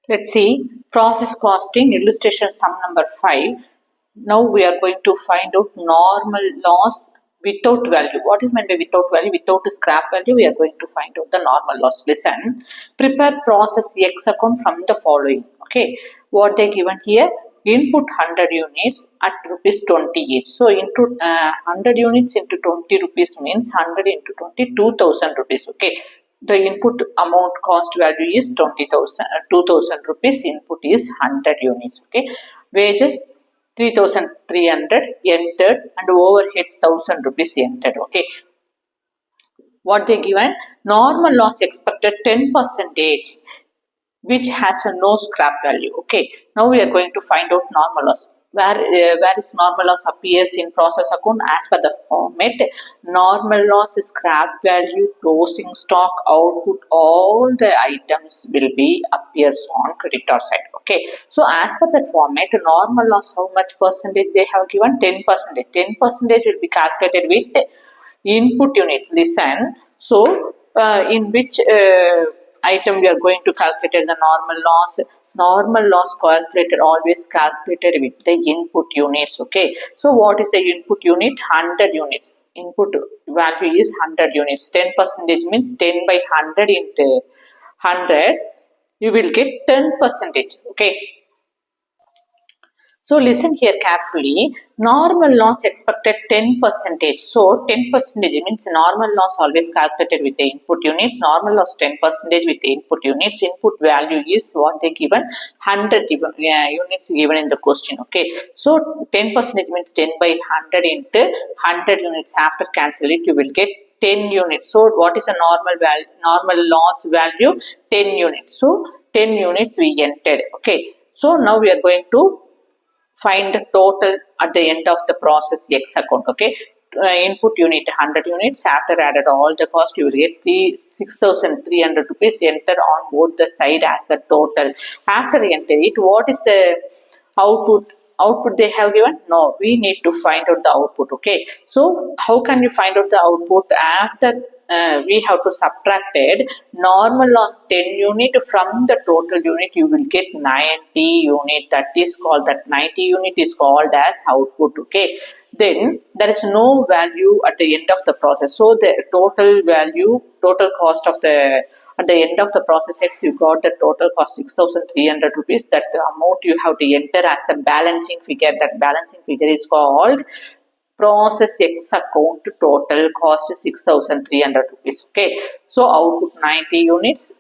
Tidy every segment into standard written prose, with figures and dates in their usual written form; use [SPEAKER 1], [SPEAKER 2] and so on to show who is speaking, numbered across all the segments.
[SPEAKER 1] Let's see process costing illustration sum number 5. Now we are going to find out normal loss without value. What is meant by without value? Without scrap value, we are going to find out the normal loss. Listen, prepare process X account from the following. Okay, what they given here? Input 100 units at rupees 20 each. So into 100 units into 20 rupees means 100 into 20, 2000 rupees. Okay, the input amount cost value is 20,000, 2000 rupees. Input is 100 units. Okay, wages 3,300 entered and overheads 1000 rupees entered. Okay, what they given? Normal loss expected 10 percentage, which has a no scrap value. Okay, now we are going to find out normal loss. Where is normal loss appears in process account as per the format. Normal loss is scrap value, closing stock, output, all the items will be appears on creditor side. Okay, so as per that format, normal loss, how much percentage they have given? 10 percentage. 10 percentage will be calculated with input unit. Listen, so in which item we are going to calculate the normal loss? Normal loss calculated always calculated with the input units. Okay, so what is the input unit? 100 units. Input value is 100 units. 10 percentage means 10 by 100 into 100, you will get 10 percentage. Okay, so listen here carefully. Normal loss expected 10 percentage. So 10 percentage means normal loss always calculated with the input units. Normal loss 10 percentage with the input units. Input value is what they given, 100 units given in the question. Okay, so 10 percentage means 10 by 100 into 100 units. After cancel it, you will get 10 units. So what is a normal value? Normal loss value 10 units. So 10 units we entered. Okay, so now we are going to find the total at the end of the process X account. Okay, input unit 100 units. After added all the cost, you will get 6,300 rupees. Enter on both the side as the total. After enter it, what is the output? Output they have given? No, we need to find out the output. Okay, so how can you find out the output? After we have to subtracted normal loss 10 unit from the total unit, you will get 90 unit. That is called, that 90 unit is called as output. Okay, then there is no value at the end of the process. So the total value, total cost of the, at the end of the process X, you got the total cost 6,300 rupees. That amount you have to enter as the balancing figure. That balancing figure is called process X account. Total cost 6,300 rupees. Okay, so output 90 units.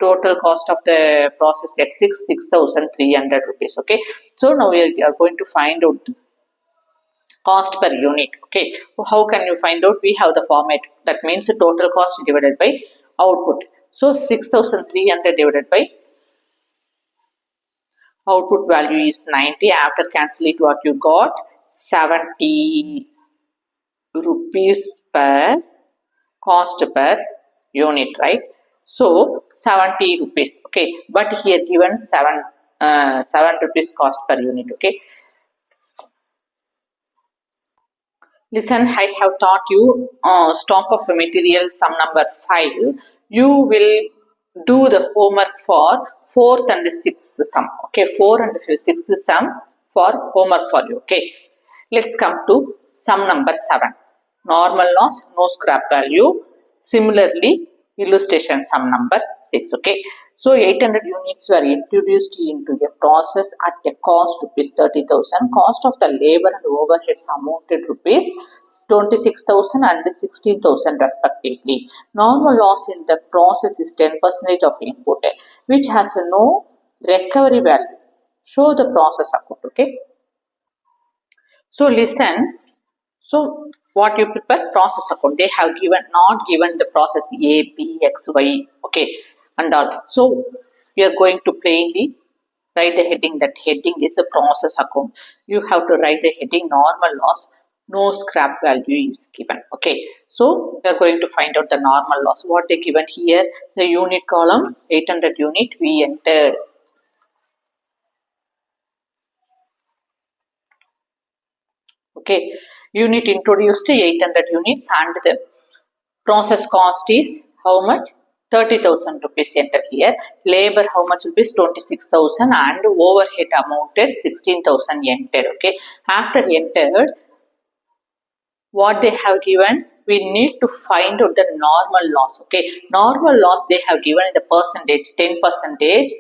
[SPEAKER 1] Total cost of the process X is 6,300 rupees. Okay, so now we are going to find out cost per unit. Okay, so how can you find out? We have the format. That means the total cost divided by output. So 6,300 divided by output value is 90. After cancel it, what you got? 70 rupees per cost per unit, right? So 70 rupees. Okay, but here given 7 rupees cost per unit. Okay, listen, I have taught you stock of material sum number 5. You will do the homework for 4th and 6th sum. Okay, 4 and 6th sum for homework for you. Okay, let's come to sum number 7. Normal loss, no scrap value. Similarly, illustration sum number 6. Okay, so 800 units were introduced into a process at a cost rupees 30,000. Cost of the labor and overheads amounted rupees 26,000 and 16,000 respectively. Normal loss in the process is 10% of input, which has no recovery value. Show the process account. Okay, so listen. So what you prepare? Process account. They have given, not given the process A, B, X, Y. Okay, and all. So we are going to plainly write the heading. That heading is a process account. You have to write the heading normal loss. No scrap value is given. Okay, so we are going to find out the normal loss. What they given here? The unit column 800 unit. We entered. Okay, unit introduced 800 units and the process cost is how much? 30,000 rupees enter here. Labor how much rupees? 26,000 and overhead amounted 16,000 entered. Okay. After entered, what they have given, we need to find out the normal loss. Okay, normal loss they have given in the percentage 10 percentage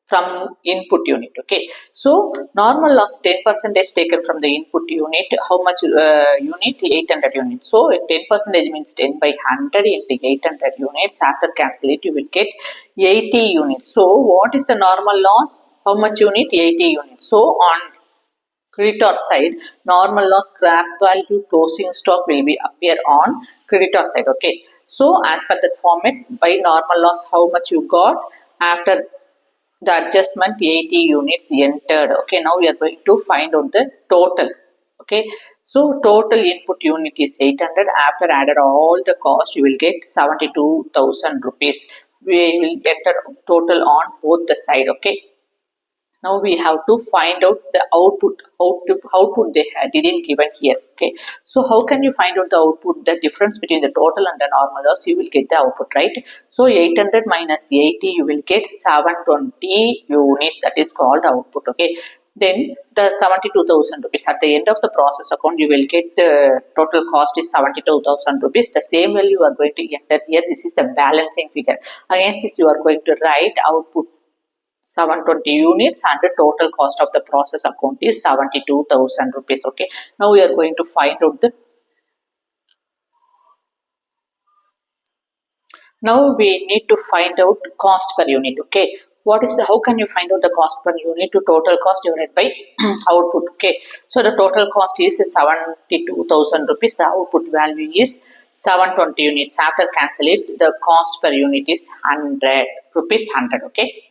[SPEAKER 1] from input unit. Okay, so normal loss 10 percentage taken from the input unit. How much unit? 800 units. So 10 percentage means 10 by 100 into 800 units. After cancel it, you will get 80 units. So what is the normal loss? How much unit? 80 units. So on creditor side, normal loss scrap value closing stock will be appear on creditor side. Okay, so as per that format, by normal loss how much you got, after the adjustment 80 units entered. Okay, now we are going to find out the total. Okay, so total input unit is 800. After added all the cost, you will get 72,000 rupees. We will enter total on both the side. Okay, now we have to find out the output they didn't given here. Okay, so how can you find out the output, the difference between the total and the normal loss? You will get the output, right? So 800 minus 80, you will get 720 units. That is called output. Okay, then the 72,000 rupees at the end of the process account, you will get the total cost is 72,000 rupees. The same value you are going to enter here. This is the balancing figure. Against this, you are going to write output 720 units and the total cost of the process account is 72,000 rupees. Okay, now we are going to find out the, now we need to find out cost per unit. Okay, what is the, how can you find out the cost per unit? To total cost divided by output. Okay, so the total cost is 72,000 rupees. The output value is 720 units. After cancel it, the cost per unit is 100 rupees 100. Okay.